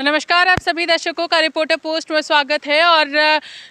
नमस्कार, आप सभी दर्शकों का रिपोर्टर पोस्ट में स्वागत है। और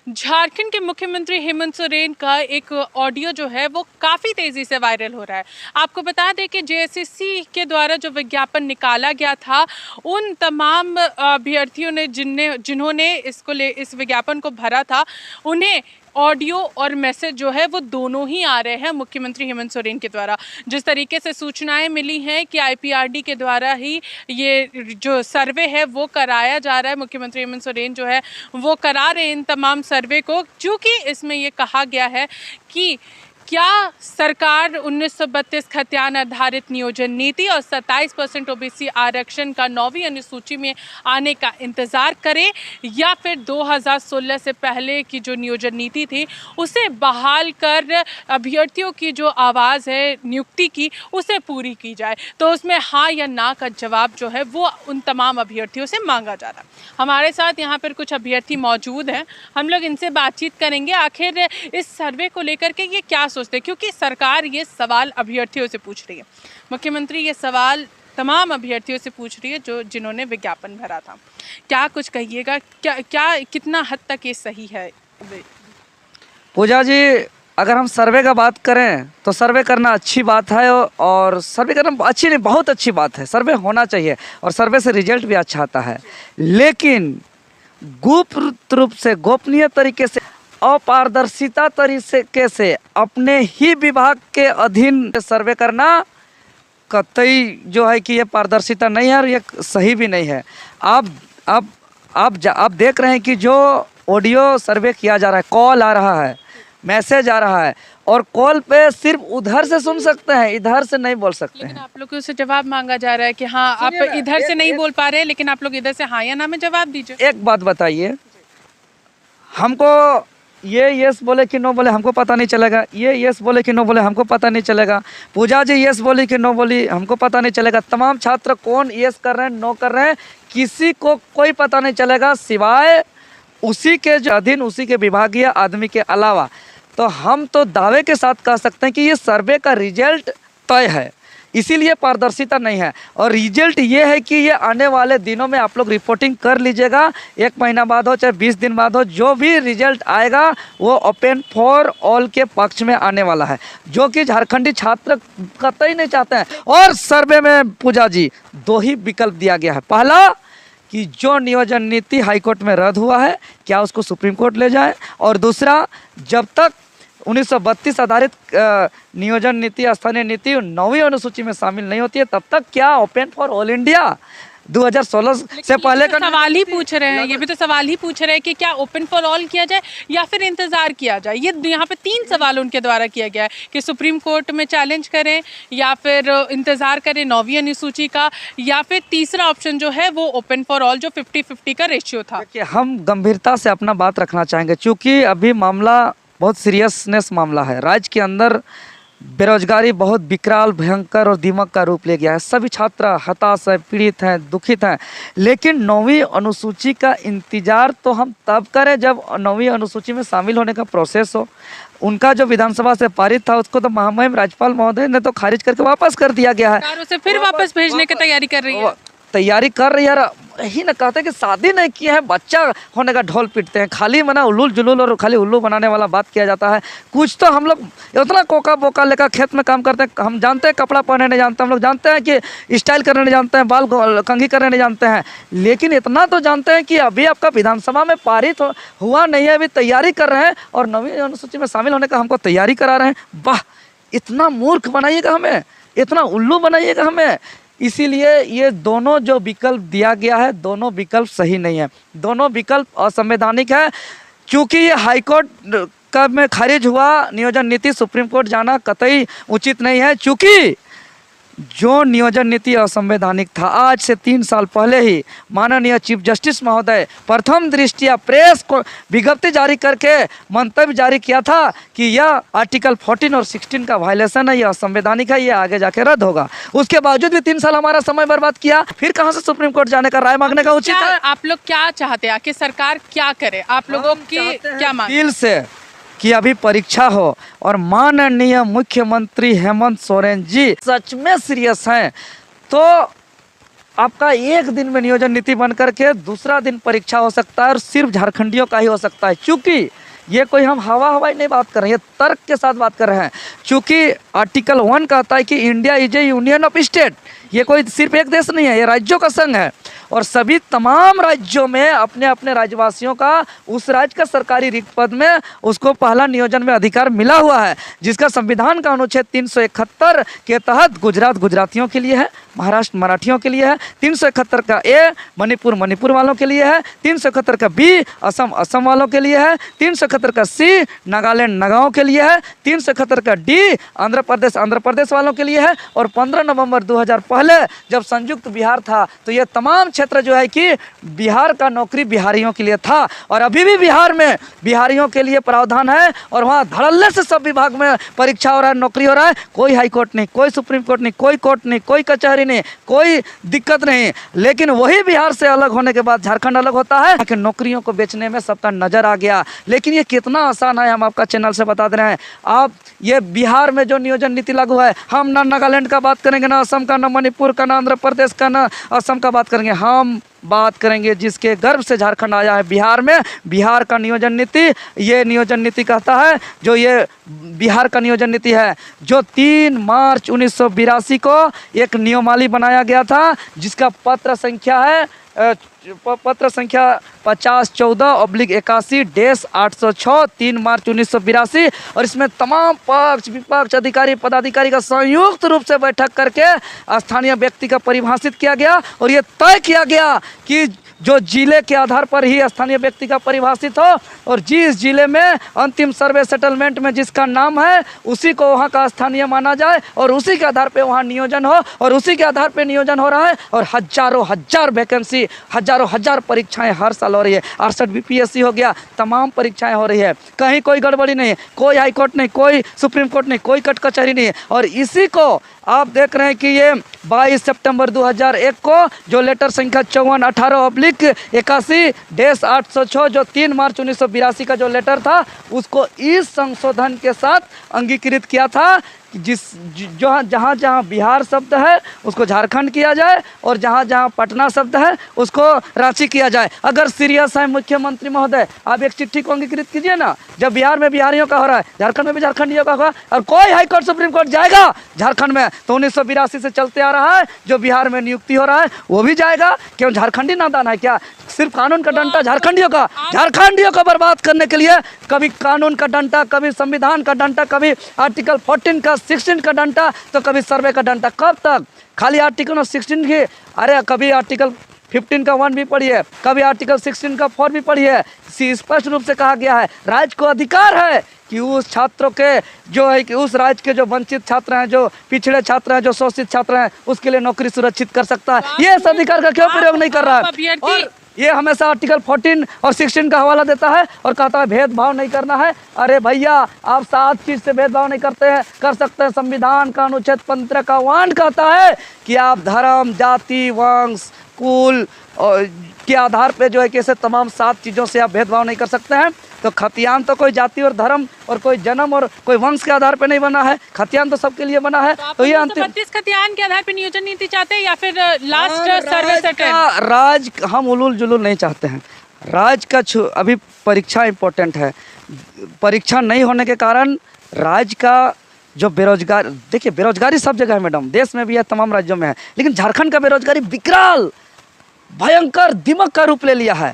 झारखंड के मुख्यमंत्री हेमंत सोरेन का एक ऑडियो जो है वो काफ़ी तेज़ी से वायरल हो रहा है। आपको बता दें कि जेएसएससी के द्वारा जो विज्ञापन निकाला गया था, उन तमाम अभ्यर्थियों ने जिन्होंने इस विज्ञापन को भरा था, उन्हें ऑडियो और मैसेज जो है वो दोनों ही आ रहे हैं मुख्यमंत्री हेमंत सोरेन के द्वारा। जिस तरीके से सूचनाएं मिली हैं कि आईपीआरडी के द्वारा ही ये जो सर्वे है वो कराया जा रहा है, मुख्यमंत्री हेमंत सोरेन जो है वो करा रहे हैं इन तमाम सर्वे को, क्योंकि इसमें ये कहा गया है कि क्या सरकार 1932 खतियान आधारित नियोजन नीति और 27% ओबीसी आरक्षण का 9वीं अनुसूची में आने का इंतज़ार करे, या फिर 2016 से पहले की जो नियोजन नीति थी उसे बहाल कर अभ्यर्थियों की जो आवाज़ है नियुक्ति की उसे पूरी की जाए। तो उसमें हाँ या ना का जवाब जो है वो उन तमाम अभ्यर्थियों से मांगा जा रहा है। हमारे साथ यहाँ पर कुछ अभ्यर्थी मौजूद हैं, हम लोग इनसे बातचीत करेंगे आखिर इस सर्वे को लेकर के ये क्या सोचते हैं, क्योंकि सरकार ये सवाल अभ्यर्थियों से पूछ रही है। मुख्यमंत्री ये सवाल तमाम अभ्यर्थियों से पूछ रही है जिन्होंने विज्ञापन भरा था। क्या कुछ कहिएगा, क्या कितना हद तक ये सही है? पूजा जी, अगर हम सर्वे का बात करें तो सर्वे करना अच्छी बात है, और सर्वे करना अच्छी नहीं, बहुत अच्छी बात है। सर्वे होना चाहिए और सर्वे से रिजल्ट भी अच्छा आता है, लेकिन गुप्त रूप से, गोपनीय तरीके से, अपारदर्शिता तरीके से अपने ही विभाग के अधीन सर्वे करना कतई जो है कि ये पारदर्शिता नहीं है और ये सही भी नहीं है। आप देख रहे हैं कि जो ऑडियो सर्वे किया जा रहा है, कॉल आ रहा है, मैसेज आ रहा है, और कॉल पे सिर्फ उधर से सुन सकते हैं, इधर से नहीं बोल सकते लेकिन हैं। आप लोगों से जवाब मांगा जा रहा है कि हाँ आप इधर से नहीं बोल पा रहे, लेकिन आप लोग इधर से हाँ या ना में जवाब दीजिए। एक बात बताइए, हमको ये यस बोले कि नो बोले हमको पता नहीं चलेगा, ये यस बोले कि नो बोले हमको पता नहीं चलेगा, पूजा जी यस बोली कि नो बोली हमको पता नहीं चलेगा, तमाम छात्र कौन यस कर रहे हैं, नो कर रहे हैं, किसी को कोई पता नहीं चलेगा सिवाय उसी के जो अधीन, उसी के विभागीय आदमी के अलावा। तो हम तो दावे के साथ कह सकते हैं कि ये सर्वे का रिजल्ट तय है, इसीलिए पारदर्शिता नहीं है। और रिजल्ट ये है कि ये आने वाले दिनों में आप लोग रिपोर्टिंग कर लीजिएगा, 1 महीना बाद हो चाहे 20 दिन बाद हो, जो भी रिजल्ट आएगा वो ओपन फॉर ऑल के पक्ष में आने वाला है, जो कि झारखंडी छात्र कतई नहीं चाहते हैं। और सर्वे में पूजा जी 2 ही विकल्प दिया गया है। पहला कि जो नियोजन नीति हाईकोर्ट में रद्द हुआ है, क्या उसको सुप्रीम कोर्ट ले जाए, और दूसरा, जब तक 1932 आधारित नियोजन नीति, स्थानीय नीति 9वीं अनुसूची में शामिल नहीं होती है, तब तक क्या ओपन फॉर ऑल इंडिया 2016 से पहले का सवाल ही पूछ रहे हैं, ये भी तो सवाल ही पूछ रहे हैं कि क्या ओपन फॉर ऑल किया जाए या फिर इंतजार किया जाए। ये यहाँ पे 3 सवाल उनके द्वारा किया गया है कि सुप्रीम कोर्ट में चैलेंज करें, या फिर इंतजार करें 9वीं अनुसूची का, या फिर तीसरा ऑप्शन जो है वो ओपन फॉर ऑल जो 50-50 का रेशियो था। देखिए, हम गंभीरता से अपना बात रखना चाहेंगे, क्योंकि अभी मामला बहुत सीरियसनेस मामला है। राज्य के अंदर बेरोजगारी बहुत विकराल, भयंकर और दिमाग का रूप ले गया है। सभी छात्र हताश हैं, पीड़ित हैं, दुखित हैं। लेकिन 9वीं अनुसूची का इंतजार तो हम तब करें जब 9वीं अनुसूची में शामिल होने का प्रोसेस हो। उनका जो विधानसभा से पारित था उसको तो महामहिम राज्यपाल महोदय ने तो खारिज करके वापस कर दिया गया है। सरकार उसे फिर वापस भेजने की तैयारी कर रही है। तैयारी कर रही है। यही ना कहते हैं कि शादी नहीं किया है, बच्चा होने का ढोल पीटते हैं। खाली मना उल्लू जुलूल और खाली उल्लू बनाने वाला बात किया जाता है। कुछ तो हम लोग इतना कोका बोका लेकर खेत में काम करते हैं। हम जानते हैं कपड़ा पहनने नहीं जानते, हम लोग जानते हैं कि स्टाइल करने नहीं जानते हैं, बाल कंघी करने नहीं जानते हैं, लेकिन इतना तो जानते हैं कि अभी आपका विधानसभा में पारित हुआ नहीं है, अभी तैयारी कर रहे हैं और 9वीं अनुसूची में शामिल होने का हमको तैयारी करा रहे हैं। वाह, इतना मूर्ख बनाइएगा हमें, इतना उल्लू बनाइएगा हमें। इसीलिए ये दोनों जो विकल्प दिया गया है, दोनों विकल्प सही नहीं है, दोनों विकल्प असंवैधानिक है। क्योंकि ये हाईकोर्ट का में खारिज हुआ नियोजन नीति, सुप्रीम कोर्ट जाना कतई उचित नहीं है। क्योंकि जो नियोजन नीति असंवैधानिक था, आज से 3 साल पहले ही माननीय चीफ जस्टिस महोदय प्रथम दृष्टिया प्रेस को विज्ञप्ति जारी करके मंतव्य जारी किया था कि यह आर्टिकल 14 और 16 का वायलेशन है, यह असंवैधानिक है, यह आगे जाके रद्द होगा। उसके बावजूद भी 3 साल हमारा समय बर्बाद किया। फिर कहाँ से सुप्रीम कोर्ट जाने का, राय मांगने का उचित है? आप लोग क्या चाहते हैं कि सरकार क्या करे? आप लोगों की क्या मांग? दिल से कि अभी परीक्षा हो और माननीय मुख्यमंत्री हेमंत सोरेन जी सच में सीरियस हैं तो आपका एक दिन में नियोजन नीति बन करके दूसरा दिन परीक्षा हो सकता है और सिर्फ झारखंडियों का ही हो सकता है। क्योंकि ये कोई हम हवाई नहीं बात कर रहे हैं, ये तर्क के साथ बात कर रहे हैं। क्योंकि आर्टिकल 1 कहता है कि India is A union of state, ये कोई सिर्फ एक देश नहीं है, ये राज्यों का संघ है और सभी तमाम राज्यों में अपने अपने राज्यवासियों का उस राज्य का सरकारी रिक्त पद में उसको पहला नियोजन में अधिकार मिला हुआ है, जिसका संविधान का अनुच्छेद 371 के तहत गुजरात गुजरातियों के लिए है, महाराष्ट्र मराठियों के लिए है, 371 का ए मणिपुर मणिपुर वालों के लिए है, 371 का बी असम असम वालों के लिए है, 371 का सी नागालैंड नगाओं के लिए है, 371 का डी आंध्र प्रदेश वालों के लिए है। और 15 नवंबर 2000 पहले जब संयुक्त बिहार था तो ये तमाम क्षेत्र जो है कि बिहार का नौकरी बिहारियों के लिए था और अभी भी बिहार में बिहारियों के लिए प्रावधान है और वहाँ धड़ल्ले से सब विभाग में परीक्षा हो रहा है, नौकरी हो रहा है। कोई हाई कोर्ट नहीं, कोई सुप्रीम कोर्ट नहीं, कोई कोर्ट नहीं, कोई कचहरी नहीं, कोई दिक्कत नहीं। लेकिन वही बिहार से अलग होने के बाद झारखंड अलग होता है कि नौकरियों को बेचने में सबका नजर आ गया। लेकिन ये कितना आसान है हम आपका चैनल से बता दे रहे हैं। आप ये बिहार में जो नियोजन नीति लागू है, हम ना नागालैंड का बात करेंगे, ना असम का, ना मणिपुर का, ना आंध्र प्रदेश का, ना असम का बात करेंगे। हम बात करेंगे जिसके गर्भ से झारखंड आया है, बिहार में। बिहार का नियोजन नीति, ये नियोजन नीति कहता है, जो ये बिहार का नियोजन नीति है जो 3 मार्च 1982 को एक नियमावली बनाया गया था, जिसका पत्र संख्या है 5014/81/806 3 मार्च 1982। और इसमें तमाम पक्ष विपक्ष अधिकारी पदाधिकारी का संयुक्त रूप से बैठक करके स्थानीय व्यक्ति का परिभाषित किया गया और ये तय किया गया कि जो जिले के आधार पर ही स्थानीय व्यक्ति का परिभाषित हो और जिस जिले में अंतिम सर्वे सेटलमेंट में जिसका नाम है उसी को वहाँ का स्थानीय माना जाए और उसी के आधार पे वहाँ नियोजन हो और उसी के आधार पे नियोजन हो रहा है। और हजारों हजार वैकेंसी, हजारों हजार परीक्षाएं हर साल हो रही है। 68 बीपीएससी हो गया, तमाम परीक्षाएं हो रही है, कहीं कोई गड़बड़ी नहीं है, कोई हाई कोर्ट नहीं, कोई सुप्रीम कोर्ट नहीं, कोई कट कचहरी नहीं है। और इसी को आप देख रहे हैं कि ये 22 सितंबर 2001 को जो लेटर संख्या 5418/81-806 जो 3 मार्च 1982 का जो लेटर था, उसको इस संशोधन के साथ अंगीकृत किया था जिस जहाँ जहाँ बिहार शब्द है उसको झारखंड किया जाए और जहाँ जहाँ पटना शब्द है उसको रांची किया जाए। अगर सीरियस है मुख्यमंत्री महोदय, आप एक चिट्ठी को अंगीकृत कीजिए ना। जब बिहार में बिहारियों का हो रहा है, झारखंड में भी झारखंडियों का होगा और कोई हाई कोर्ट सुप्रीम कोर्ट जाएगा झारखंड में तो 1982 से चलते आ रहा है जो बिहार में नियुक्ति हो रहा है वो भी जाएगा। क्यों झारखंडी नादान है क्या? सिर्फ कानून का डंडा झारखंडियों का बर्बाद करने के लिए, कभी कानून का डंडा, कभी संविधान का डंडा, कभी आर्टिकल 14 का 16 का डंडा, तो कभी सर्वे का डंडा। कब तक खाली आर्टिकल 16 की? अरे कभी आर्टिकल 15 का 1 भी पढ़ी है, कभी आर्टिकल 16 का 4 भी पढ़ी है। स्पष्ट रूप से कहा गया है राज्य को अधिकार है कि उस छात्रों के जो है कि उस राज्य के जो वंचित छात्र हैं, जो पिछड़े छात्र हैं, जो शोषित छात्र हैं, उसके लिए नौकरी सुरक्षित कर सकता है। ये इस अधिकार का क्यों प्रयोग नहीं कर रहा है? और ये हमेशा आर्टिकल 14 और 16 का हवाला देता है और कहता है भेदभाव नहीं करना है। अरे भैया, आप 7 चीज़ से भेदभाव नहीं कर सकते हैं। संविधान का अनुच्छेद 15 का 1 कहता है कि आप धर्म, जाति, वंश, कुल और के आधार पे जो है कि ऐसे तमाम 7 चीज़ों से आप भेदभाव नहीं कर सकते हैं। तो खतियान तो कोई जाति और धर्म और कोई जन्म और कोई वंश के आधार पे नहीं बना है, खतियान तो सबके लिए बना है। तो ये अंतिम 32 खतियान के आधार पे नियोजन नीति चाहते हैं या फिर लास्ट सर्वे सेटल? राज हम उलूल जुलूल नहीं चाहते हैं। राज का अभी परीक्षा इम्पोर्टेंट है। परीक्षा नहीं होने के कारण राज का जो बेरोजगार, देखिए बेरोजगारी सब जगह है मैडम, देश में भी है, तमाम राज्यों में है, लेकिन झारखंड का बेरोजगारी विकराल भयंकर दिमाग का रूप ले लिया है।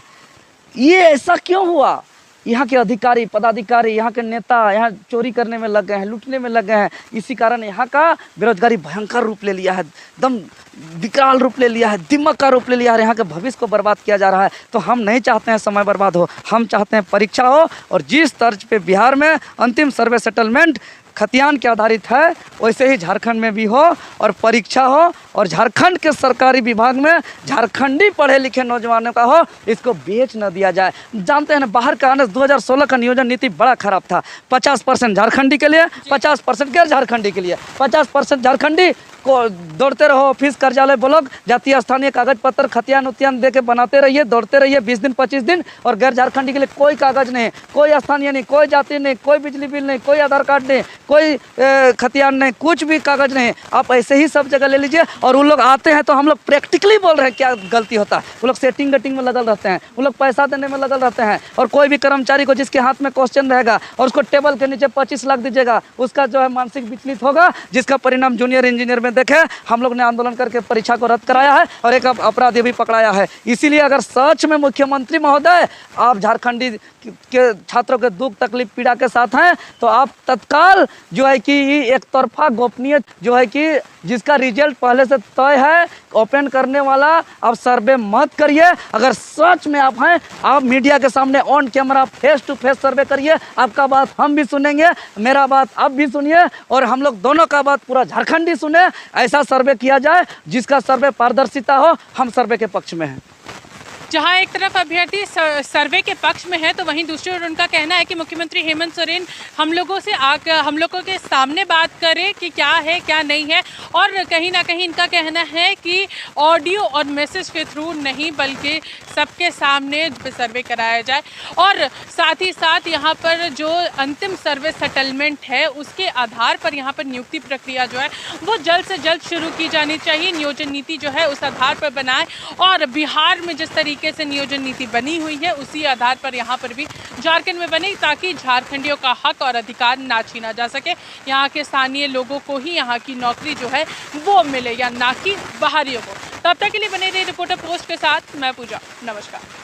ये ऐसा क्यों हुआ? यहाँ के अधिकारी पदाधिकारी, यहाँ के नेता यहाँ चोरी करने में लग गए हैं, लूटने में लग गए हैं। इसी कारण यहाँ का बेरोजगारी भयंकर रूप ले लिया है, एकदम विकराल रूप ले लिया है, दिमाग का रूप ले लिया है। यहाँ के भविष्य को बर्बाद किया जा रहा है। तो हम नहीं चाहते हैं समय बर्बाद हो, हम चाहते हैं परीक्षा हो और जिस तर्ज पे बिहार में अंतिम सर्वे सेटलमेंट खतियान के आधारित है वैसे ही झारखंड में भी हो और परीक्षा हो और झारखंड के सरकारी विभाग में झारखंडी पढ़े लिखे नौजवानों का हो, इसको बेच न दिया जाए। जानते हैं ना, बाहर का आने 2016 का नियोजन नीति बड़ा खराब था। 50% झारखंडी के लिए, 50% गैर झारखंडी के लिए। 50% झारखंडी को दौड़ते रहो ऑफिस कार्यालय ब्लॉक, जातीय स्थानीय कागज पत्र खतियान उतियान दे के बनाते रहिए, दौड़ते रहिए 20 दिन 25 दिन। और गैर झारखंडी के लिए कोई कागज नहीं, कोई स्थानीय नहीं, कोई जाति नहीं, कोई बिजली बिल नहीं, कोई आधार कार्ड नहीं, कोई खतियान नहीं, कुछ भी कागज नहीं। आप ऐसे ही सब जगह ले लीजिए और उन लोग आते हैं तो हम लोग प्रैक्टिकली बोल रहे हैं क्या गलती होता है। वो लोग सेटिंग गटिंग में लगल रहते हैं, वो लोग पैसा देने में लगल रहते हैं। और कोई भी कर्मचारी को जिसके हाथ में क्वेश्चन रहेगा और उसको टेबल के नीचे 25 लाख दीजिएगा, उसका जो है मानसिक विचलित होगा, जिसका परिणाम जूनियर इंजीनियर में देखे। हम लोग ने आंदोलन करके परीक्षा को रद्द कराया है और एक अपराधी भी पकड़ाया है। इसीलिए अगर सच में मुख्यमंत्री महोदय आप झारखंडी के छात्रों के दुख तकलीफ पीड़ा के साथ हैं तो आप तत्काल जो है कि एक तरफा गोपनीय जो है कि जिसका रिजल्ट पहले से तय है ओपन करने वाला आप सर्वे मत करिए। अगर सच में आप हैं, आप मीडिया के सामने on camera face to face survey करिए। आपका बात हम भी सुनेंगे, मेरा बात आप भी सुनिए और हम लोग दोनों का बात पूरा झारखंडी सुने। ऐसा सर्वे किया जाए जिसका सर्वे पारदर्शिता हो। हम सर्वे के पक्ष में हैं। जहां एक तरफ अभ्यर्थी सर्वे के पक्ष में है तो वहीं दूसरी ओर उनका कहना है कि मुख्यमंत्री हेमंत सोरेन हम लोगों के सामने बात करें कि क्या है क्या नहीं है। और कहीं ना कहीं इनका कहना है कि ऑडियो और मैसेज के थ्रू नहीं बल्कि सबके सामने सर्वे कराया जाए। और साथ ही साथ यहाँ पर जो अंतिम सर्वे सेटलमेंट है उसके आधार पर यहाँ पर नियुक्ति प्रक्रिया जो है वो जल्द से जल्द शुरू की जानी चाहिए। नियोजन नीति जो है उस आधार पर बनाए और बिहार में जिस तरीके से नियोजन नीति बनी हुई है उसी आधार पर यहाँ पर भी झारखंड में बने ताकि झारखंडियों का हक और अधिकार ना छीना जा सके। यहाँ के स्थानीय लोगों को ही यहाँ की नौकरी जो है वो मिले या ना कि बाहरियों को। तब तक के लिए बने रहिए रिपोर्टर पोस्ट के साथ। मैं पूजा, नमस्कार।